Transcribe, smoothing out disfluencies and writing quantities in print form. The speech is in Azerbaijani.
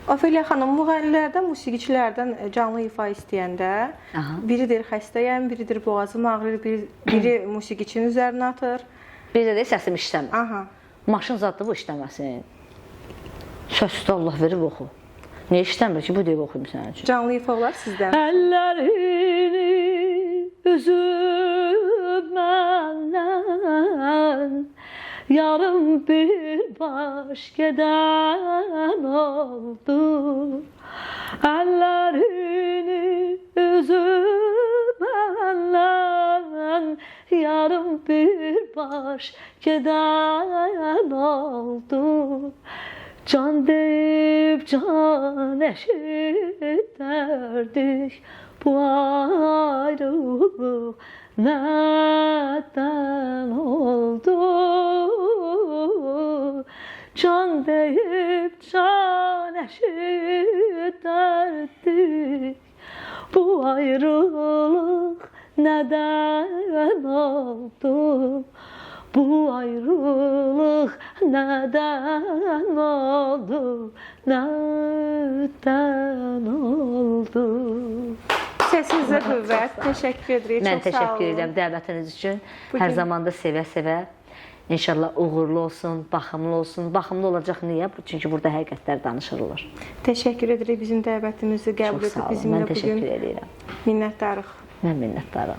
Ofeliya xanım, müğənnilərdən, musiqiçilərdən canlı ifa istəyəndə biridir xəstəyəm, biridir boğazım ağrır, biri musiqiçinin üzərinə atır. Biri də səsim işləmir. Maşın zaddır bu işləməsin. Sözdə Allah verib oxu. Niyə işləmir ki, bu deyib oxuyum sənin üçün. Canlı ifa olar sizdən. Əllərini üzüb məndən, yarım bir baş gedən oldu. Əllərini üzüb məndən, yarım bir baş gedən oldu. Can deyib can eşitərdik, bu ayrılıq nədən oldu? Can deyib can eşitərdik, bu ayrılıq nədən oldu? Bu ayrılıq nədən oldu? Nədən oldu? Səsinizə qüvvət. Təşəkkür edirik. Mən təşəkkür edirəm dəvətiniz üçün. Hər zaman da sevə-sevə. İnşallah uğurlu olsun, baxımlı olsun. Baxımlı olacaq niyə? Çünki burada həqiqətlər danışılır. Təşəkkür edirik bizim dəvətimizi qəbul edib bizimlə bugün. Mən təşəkkür edirəm. Minnətdarıq. Mən minnətdarım.